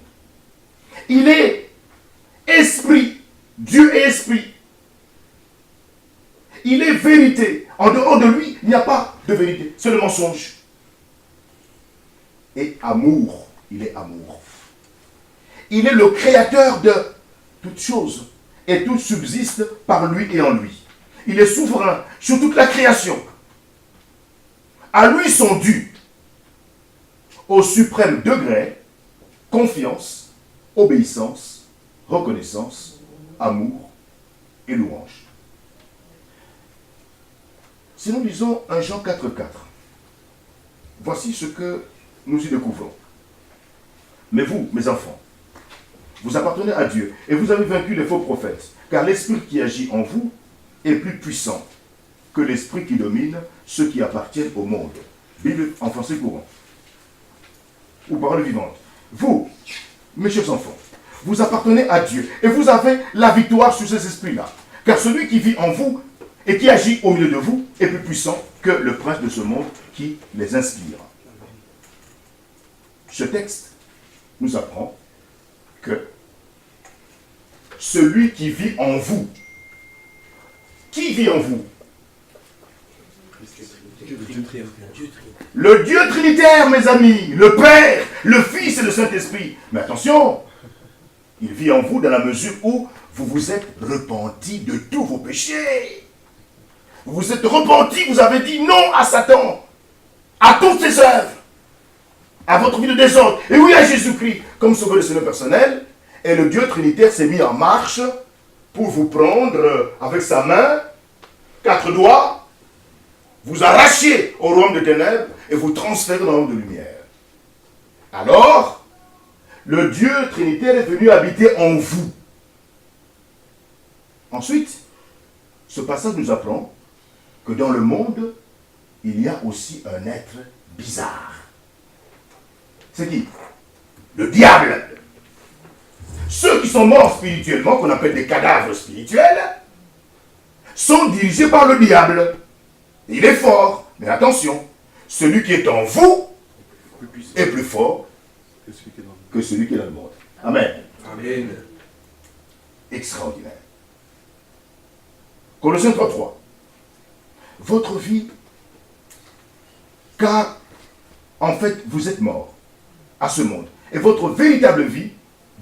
Il est esprit. Dieu est esprit. Il est vérité. En dehors de lui, il n'y a pas de vérité. C'est le mensonge. Et amour. Il est amour. Il est le créateur de toutes choses. Et tout subsiste par lui et en lui. Il est souverain sur toute la création. À lui sont dus, au suprême degré, confiance, obéissance, reconnaissance, amour et louange. Si nous lisons 1 Jean 4,4, voici ce que nous y découvrons. Mais vous, mes enfants, vous appartenez à Dieu et vous avez vaincu les faux prophètes, car l'esprit qui agit en vous est plus puissant que l'esprit qui domine ceux qui appartiennent au monde. Bible en français courant. Ou parole vivante. Vous, mes chers enfants, vous appartenez à Dieu et vous avez la victoire sur ces esprits-là. Car celui qui vit en vous et qui agit au milieu de vous est plus puissant que le prince de ce monde qui les inspire. Ce texte nous apprend que celui qui vit en vous, qui vit en vous? Le Dieu trinitaire, mes amis, le Père, le Fils et le Saint-Esprit. Mais attention, il vit en vous dans la mesure où vous vous êtes repentis de tous vos péchés. Vous vous êtes repentis, vous avez dit non à Satan, à toutes ses œuvres, à votre vie de désordre. Et oui, à Jésus-Christ, comme sauveur de Seigneur personnel. Et le Dieu trinitaire s'est mis en marche pour vous prendre avec sa main, 4 doigts, vous arracher au royaume de ténèbres et vous transférer dans le royaume de lumière. Alors, le Dieu trinitaire est venu habiter en vous. Ensuite, ce passage nous apprend que dans le monde, il y a aussi un être bizarre. C'est qui? Le diable. Ceux qui sont morts spirituellement, qu'on appelle des cadavres spirituels, sont dirigés par le diable. Il est fort, mais attention, celui qui est en vous est plus fort que celui qui est dans le monde. Amen. Amen. Extraordinaire. Colossiens 3:3. Votre vie, car en fait vous êtes mort à ce monde, et votre véritable vie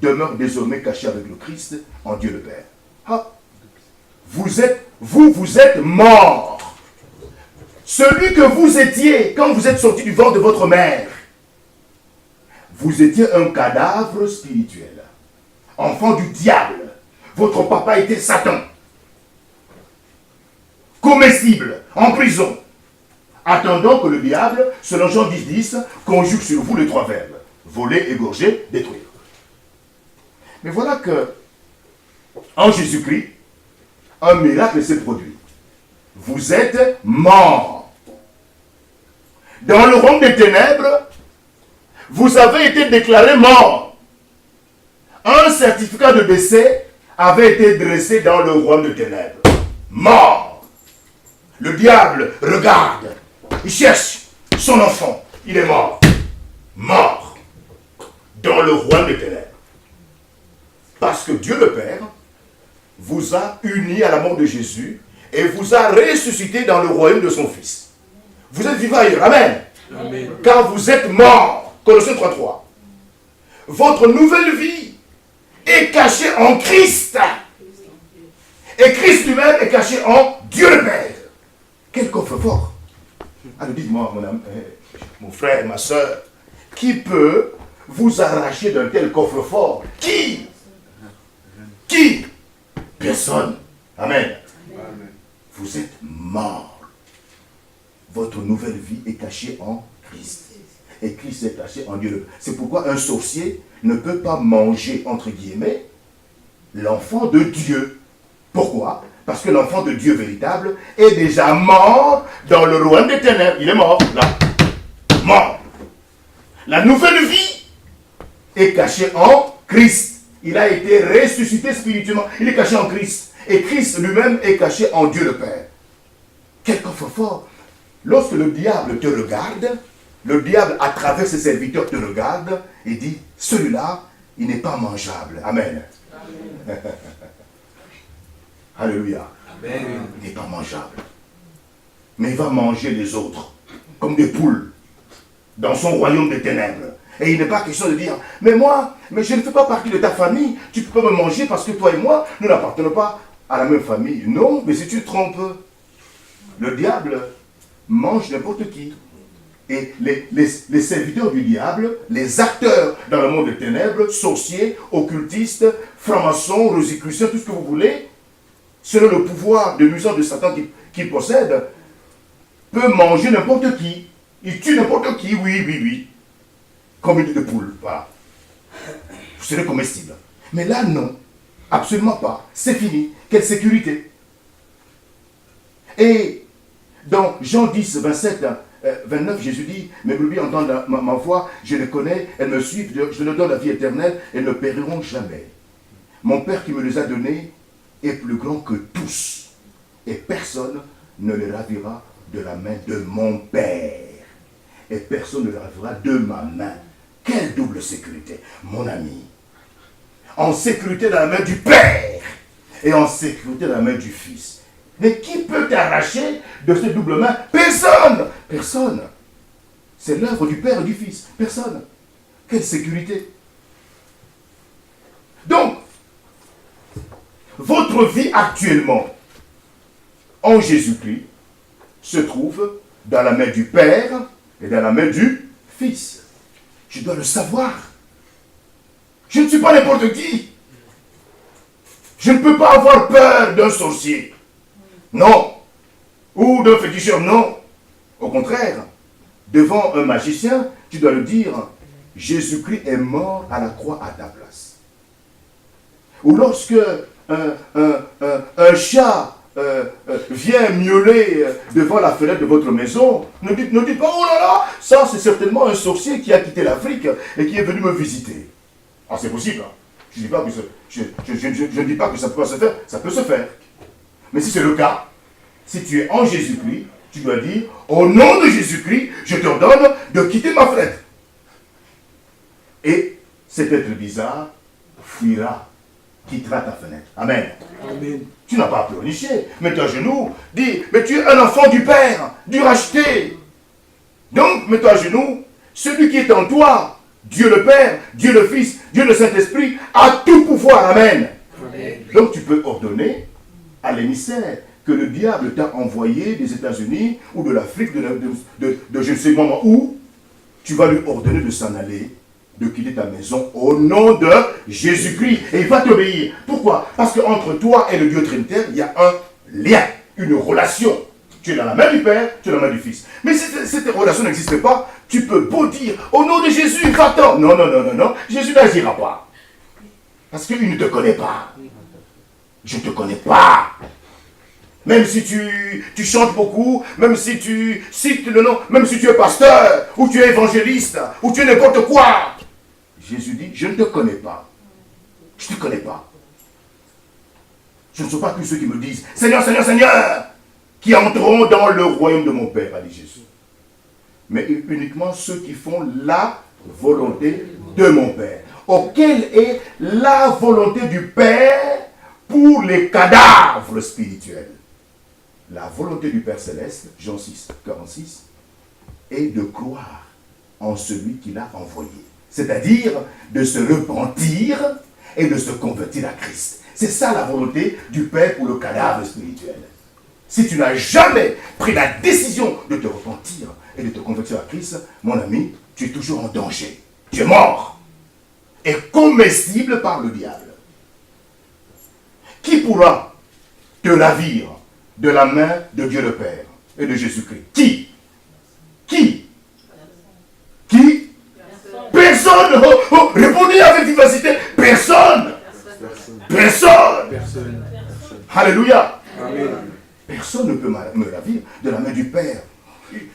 demeure désormais cachée avec le Christ en Dieu le Père. Ah. Vous êtes mort. Celui que vous étiez quand vous êtes sorti du ventre de votre mère, vous étiez un cadavre spirituel, enfant du diable. Votre papa était Satan, comestible, en prison, attendant que le diable, selon Jean 10:10, conjugue sur vous les 3 verbes: voler, égorger, détruire. Mais voilà que, en Jésus-Christ, un miracle s'est produit. Vous êtes morts. Dans le royaume des ténèbres, vous avez été déclaré mort. Un certificat de décès avait été dressé dans le royaume des ténèbres. Mort. Le diable regarde. Il cherche son enfant. Il est mort. Mort. Dans le royaume des ténèbres. Parce que Dieu le Père vous a unis à la mort de Jésus et vous a ressuscité dans le royaume de son Fils. Vous êtes vivants ailleurs. Amen. Amen. Car vous êtes morts. Colossiens 3:3. Votre nouvelle vie est cachée en Christ. Et Christ lui-même est caché en Dieu le Père. Quel coffre-fort. Alors dites-moi, mon frère, ma soeur, qui peut vous arracher d'un tel coffre-fort? Qui? Personne. Amen. Amen. Vous êtes morts. Votre nouvelle vie est cachée en Christ. Et Christ est caché en Dieu. C'est pourquoi un sorcier ne peut pas manger, entre guillemets, l'enfant de Dieu. Pourquoi? Parce que l'enfant de Dieu véritable est déjà mort dans le royaume des ténèbres. Il est mort, là. Mort. La nouvelle vie est cachée en Christ. Il a été ressuscité spirituellement. Il est caché en Christ. Et Christ lui-même est caché en Dieu le Père. Quel coffre-fort. Lorsque le diable te regarde, le diable, à travers ses serviteurs, te regarde et dit, celui-là, il n'est pas mangeable. Amen. Amen. Alléluia. Amen. Il n'est pas mangeable. Mais il va manger les autres, comme des poules, dans son royaume des ténèbres. Et il n'est pas question de dire, mais moi, mais je ne fais pas partie de ta famille, tu peux pas me manger parce que toi et moi, nous n'appartenons pas à la même famille. Non, mais si tu te trompes, le diable mange n'importe qui. Et les serviteurs du diable, les acteurs dans le monde des ténèbres, sorciers, occultistes, francs-maçons, rosicruciens, tout ce que vous voulez, selon le pouvoir de nuisance de Satan qu'il possède, peut manger n'importe qui. Il tue n'importe qui, oui. Comme une de poule, voilà. Vous serez comestible. Mais là, non. Absolument pas. C'est fini. Quelle sécurité. Et dans Jean 10, 27, 29, Jésus dit, mes brebis entendent ma voix, je les connais, elles me suivent, je leur donne la vie éternelle, elles ne périront jamais. Mon Père qui me les a donnés est plus grand que tous, et personne ne les ravira de la main de mon Père, et personne ne les ravira de ma main. Quelle double sécurité, mon ami. En sécurité dans la main du Père, et en sécurité dans la main du Fils. Mais qui peut t'arracher de ces doubles mains? Personne! Personne. C'est l'œuvre du Père et du Fils. Personne. Quelle sécurité. Donc, votre vie actuellement, en Jésus-Christ, se trouve dans la main du Père et dans la main du Fils. Je dois le savoir. Je ne suis pas n'importe qui. Je ne peux pas avoir peur d'un sorcier. Non. Ou d'un féticheur, non. Au contraire, devant un magicien, tu dois le dire, Jésus-Christ est mort à la croix à ta place. Ou lorsque un chat vient miauler devant la fenêtre de votre maison, ne dites pas, oh là là, ça c'est certainement un sorcier qui a quitté l'Afrique et qui est venu me visiter. Ah, c'est possible. Hein. Je ne dis pas que ça ne peut pas se faire, ça peut se faire. Mais si c'est le cas, si tu es en Jésus-Christ, tu dois dire, au nom de Jésus-Christ, je t'ordonne de quitter ma fenêtre. Et cet être bizarre fuira, quittera ta fenêtre. Amen. Amen. Tu n'as pas à pleurnicher. Mets-toi à genoux, dis, mais tu es un enfant du Père, du racheté. Donc, mets-toi à genoux, celui qui est en toi, Dieu le Père, Dieu le Fils, Dieu le Saint-Esprit, a tout pouvoir. Amen. Amen. Donc tu peux ordonner à l'émissaire que le diable t'a envoyé des États-Unis ou de l'Afrique, de je ne sais comment où, tu vas lui ordonner de s'en aller, de quitter ta maison au nom de Jésus-Christ. Et il va t'obéir. Pourquoi? Parce qu'entre toi et le Dieu Trinitaire, il y a un lien, une relation. Tu es dans la main du Père, tu es dans la main du Fils. Mais si cette relation n'existe pas, tu peux beau dire, au nom de Jésus, va-t'en. Non, non, non, non, non, Jésus n'agira pas. Parce qu'il ne te connaît pas. Je ne te connais pas. Même si tu chantes beaucoup, même si tu cites le nom, même si tu es pasteur, ou tu es évangéliste, ou tu es n'importe quoi. Jésus dit, je ne te connais pas. Je ne te connais pas. Je ne suis pas que ceux qui me disent, Seigneur, Seigneur, Seigneur, qui entreront dans le royaume de mon Père, a dit Jésus. Mais uniquement ceux qui font la volonté de mon Père. Quelle est la volonté du Père pour les cadavres spirituels? La volonté du Père Céleste, Jean 6, 46, est de croire en celui qui l'a envoyé. C'est-à-dire de se repentir et de se convertir à Christ. C'est ça la volonté du Père pour le cadavre spirituel. Si tu n'as jamais pris la décision de te repentir et de te convertir à Christ, mon ami, tu es toujours en danger. Tu es mort et comestible par le diable. Qui pourra te ravir de la main de Dieu le Père et de Jésus-Christ? Qui? Qui? Qui? Personne. Répondez avec vivacité. Personne. Personne. Personne. Alléluia. Amen. Personne ne peut me ravir de la main du Père.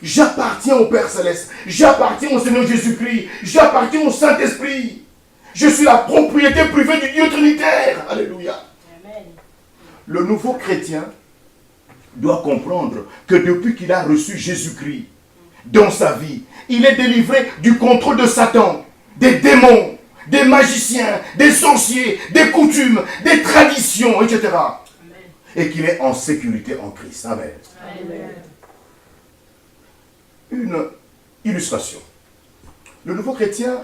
J'appartiens au Père Céleste. J'appartiens au Seigneur Jésus-Christ. J'appartiens au Saint-Esprit. Je suis la propriété privée du Dieu Trinitaire. Alléluia. Amen. Le nouveau chrétien doit comprendre que depuis qu'il a reçu Jésus-Christ dans sa vie, il est délivré du contrôle de Satan, des démons, des magiciens, des sorciers, des coutumes, des traditions, etc. Amen. Et qu'il est en sécurité en Christ. Amen. Amen. Une illustration. Le nouveau chrétien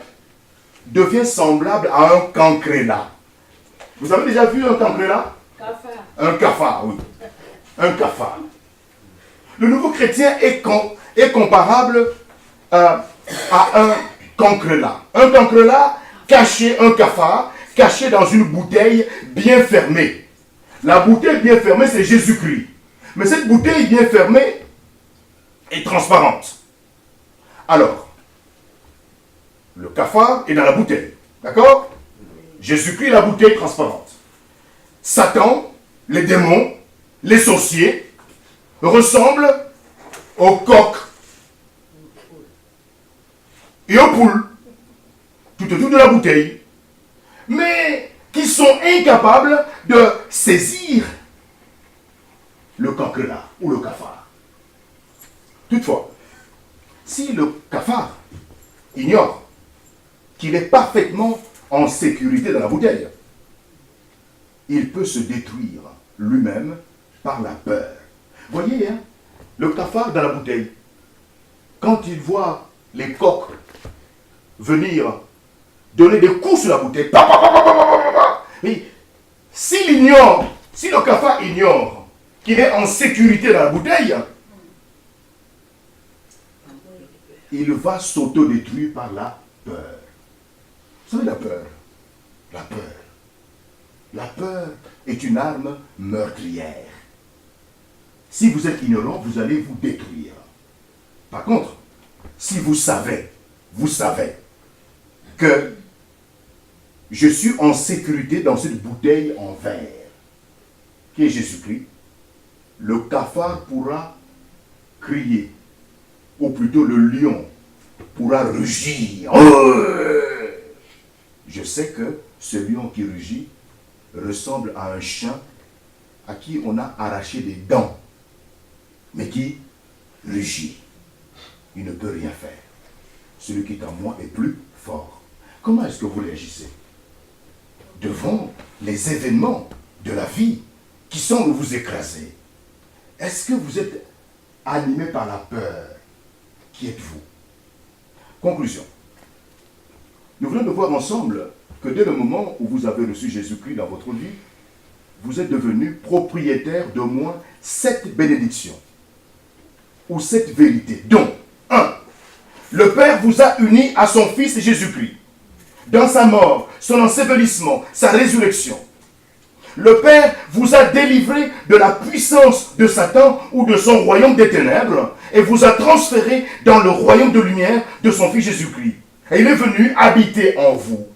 devient semblable à un cancrélat. Vous avez déjà vu un cancrélat? Cafard. Un cafard, oui. Un cafard. Le nouveau chrétien est comparable à un cancrelat. Un cancrelat caché, un cafard, caché dans une bouteille bien fermée. La bouteille bien fermée, c'est Jésus-Christ. Mais cette bouteille bien fermée est transparente. Alors, le cafard est dans la bouteille. D'accord? Jésus-Christ, la bouteille transparente. Satan, les démons, les sorciers ressemblent au coq et aux poules, tout autour de la bouteille, mais qui sont incapables de saisir le cancrelat ou le cafard. Toutefois, si le cafard ignore qu'il est parfaitement en sécurité dans la bouteille, il peut se détruire lui-même par la peur. Voyez, hein, le cafard dans la bouteille, quand il voit les coqs venir donner des coups sur la bouteille, mais s'il ignore, si le cafard ignore qu'il est en sécurité dans la bouteille, il va s'autodétruire par la peur. Vous savez la peur? La peur. La peur est une arme meurtrière. Si vous êtes ignorant, vous allez vous détruire. Par contre, si vous savez que je suis en sécurité dans cette bouteille en verre, qui est Jésus-Christ, le cafard pourra crier, ou plutôt le lion pourra rugir. Je sais que ce lion qui rugit ressemble à un chien à qui on a arraché des dents, mais qui rugit. Il ne peut rien faire. Celui qui est en moi est plus fort. Comment est-ce que vous réagissez devant les événements de la vie qui semblent vous écraser? Est-ce que vous êtes animé par la peur? Qui êtes-vous? Conclusion. Nous venons de voir ensemble que dès le moment où vous avez reçu Jésus-Christ dans votre vie, vous êtes devenu propriétaire d'au moins 7 bénédictions ou 7 vérités, dont 1. Le Père vous a unis à son Fils Jésus-Christ, dans sa mort, son ensevelissement, sa résurrection. Le Père vous a délivré de la puissance de Satan ou de son royaume des ténèbres et vous a transféré dans le royaume de lumière de son Fils Jésus-Christ. Et il est venu habiter en vous.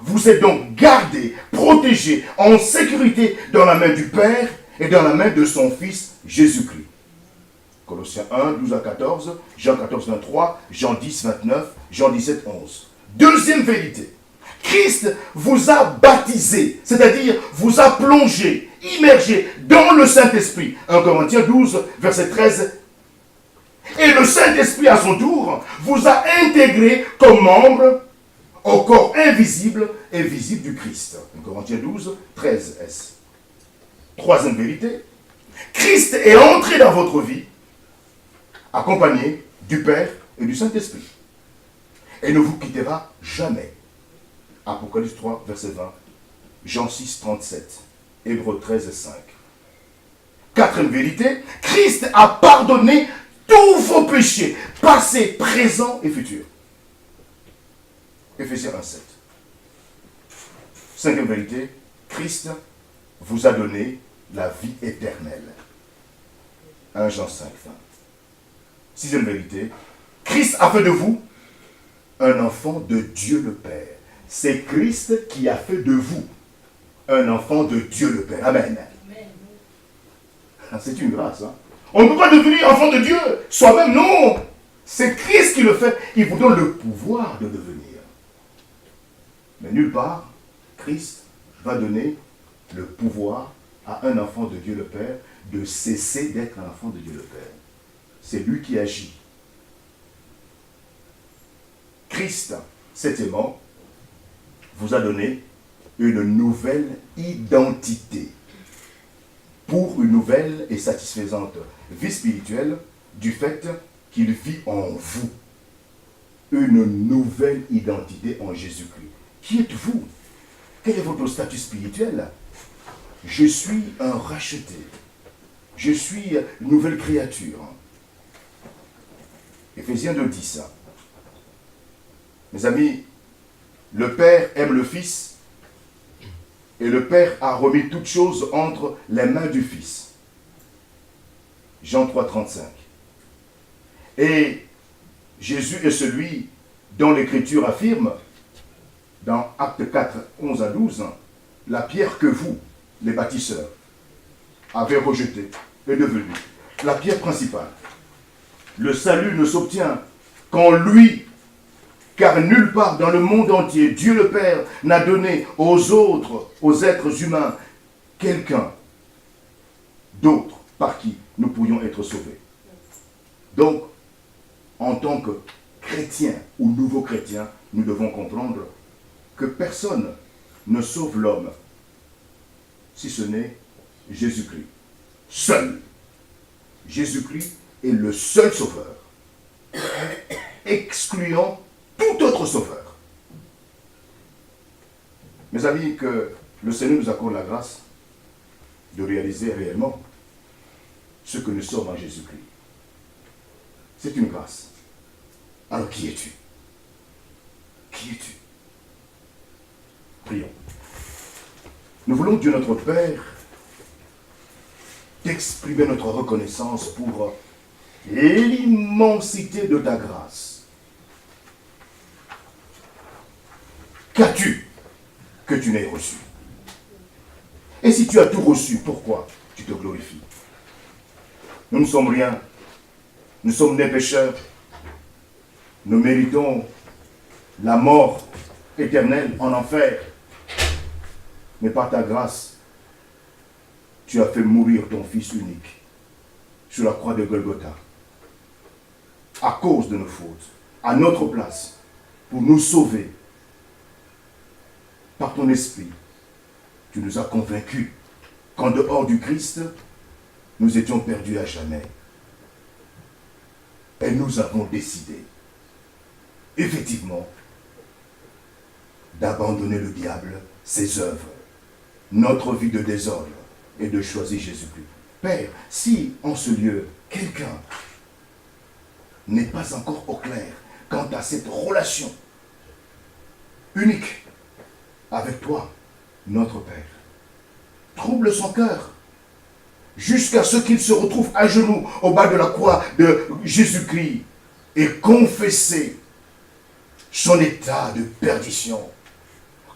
Vous êtes donc gardés, protégés, en sécurité dans la main du Père et dans la main de son Fils Jésus-Christ. Colossiens 1, 12 à 14, Jean 14, 23, Jean 10, 29, Jean 17, 11. Deuxième vérité. Christ vous a baptisé, c'est-à-dire vous a plongé, immergé dans le Saint-Esprit. 1 Corinthiens 12, verset 13. Et le Saint-Esprit, à son tour, vous a intégré comme membre au corps invisible et visible du Christ. 1 Corinthiens 12, 13 S. Troisième vérité. Christ est entré dans votre vie, accompagné du Père et du Saint-Esprit. Et ne vous quittera jamais. Apocalypse 3, verset 20. Jean 6, 37. Hébreux 13, 5. Quatrième vérité. Christ a pardonné tous vos péchés, passés, présents et futurs. Éphésiens 1, 7. Cinquième vérité. Christ vous a donné la vie éternelle. 1 Jean 5, 20. Sixième vérité. Christ a fait de vous un enfant de Dieu le Père. C'est Christ qui a fait de vous un enfant de Dieu le Père. Amen. C'est une grâce. Hein? On ne peut pas devenir enfant de Dieu soi-même, non. C'est Christ qui le fait. Il vous donne le pouvoir de devenir. Mais nulle part, Christ va donner le pouvoir à un enfant de Dieu le Père de cesser d'être un enfant de Dieu le Père. C'est lui qui agit. Christ, septièmement, vous a donné une nouvelle identité pour une nouvelle et satisfaisante vie spirituelle du fait qu'il vit en vous. Une nouvelle identité en Jésus-Christ. Qui êtes-vous? Quel est votre statut spirituel? Je suis un racheté. Je suis une nouvelle créature. Éphésiens 2, 10. Mes amis, le Père aime le Fils et le Père a remis toutes choses entre les mains du Fils. Jean 3, 35. Et Jésus est celui dont l'Écriture affirme, dans Actes 4, 11 à 12, la pierre que vous, les bâtisseurs, avez rejetée est devenue la pierre principale. Le salut ne s'obtient qu'en lui, Car nulle part dans le monde entier, Dieu le Père n'a donné aux êtres humains, quelqu'un d'autre par qui nous pourrions être sauvés. Donc, en tant que chrétiens ou nouveaux chrétiens, nous devons comprendre que personne ne sauve l'homme si ce n'est Jésus-Christ. Seul. Jésus-Christ est le seul sauveur, excluant tout autre sauveur. Mes amis, que le Seigneur nous accorde la grâce de réaliser réellement ce que nous sommes en Jésus-Christ. C'est une grâce. Alors qui es-tu? Qui es-tu? Prions. Nous voulons, Dieu notre Père, t'exprimer notre reconnaissance pour l'immensité de ta grâce. Qu'as-tu que tu n'aies reçu? Et si tu as tout reçu, pourquoi tu te glorifies? Nous ne sommes rien. Nous sommes des pécheurs. Nous méritons la mort éternelle en enfer. Mais par ta grâce, tu as fait mourir ton Fils unique sur la croix de Golgotha, à cause de nos fautes, à notre place, pour nous sauver. Par ton esprit, tu nous as convaincus qu'en dehors du Christ, nous étions perdus à jamais. Et nous avons décidé, effectivement, d'abandonner le diable, ses œuvres, notre vie de désordre, et de choisir Jésus-Christ. Père, si en ce lieu, quelqu'un n'est pas encore au clair quant à cette relation unique avec toi, notre Père, trouble son cœur jusqu'à ce qu'il se retrouve à genoux au bas de la croix de Jésus-Christ et confesser son état de perdition.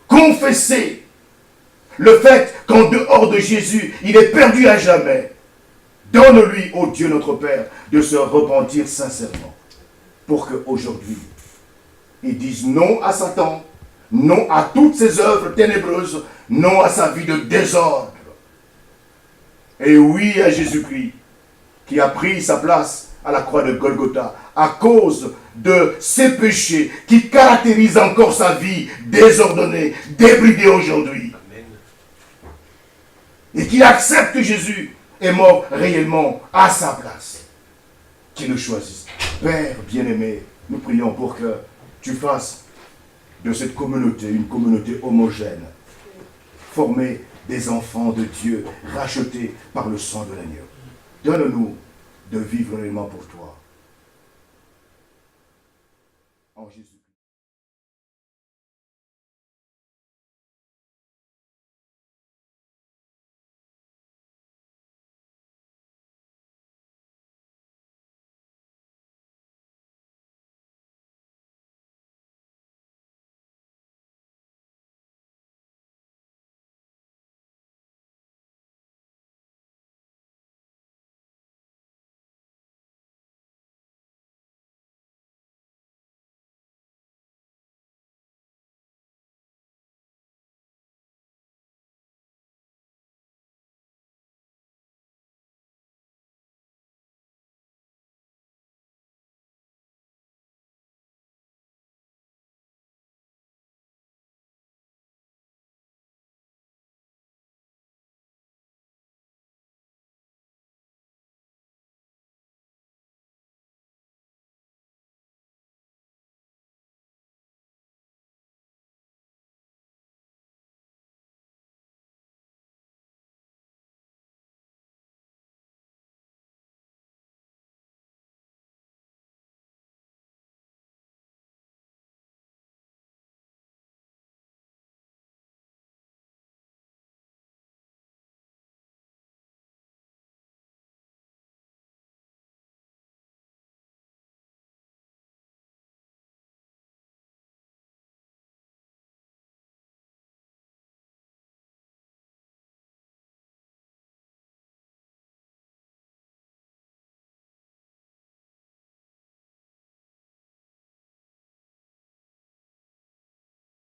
Confesser le fait qu'en dehors de Jésus, il est perdu à jamais. Donne-lui, ô Dieu notre Père, de se repentir sincèrement pour qu'aujourd'hui, il dise non à Satan, non à toutes ses œuvres ténébreuses, non à sa vie de désordre. Et oui à Jésus-Christ, qui a pris sa place à la croix de Golgotha à cause de ses péchés qui caractérisent encore sa vie désordonnée, débridée aujourd'hui. Et qui accepte que Jésus est mort réellement à sa place. Qui le choisisse. Père bien-aimé, nous prions pour que tu fasses de cette communauté une communauté homogène, formée des enfants de Dieu, rachetés par le sang de l'agneau. Donne-nous de vivre réellement pour toi. En Jésus.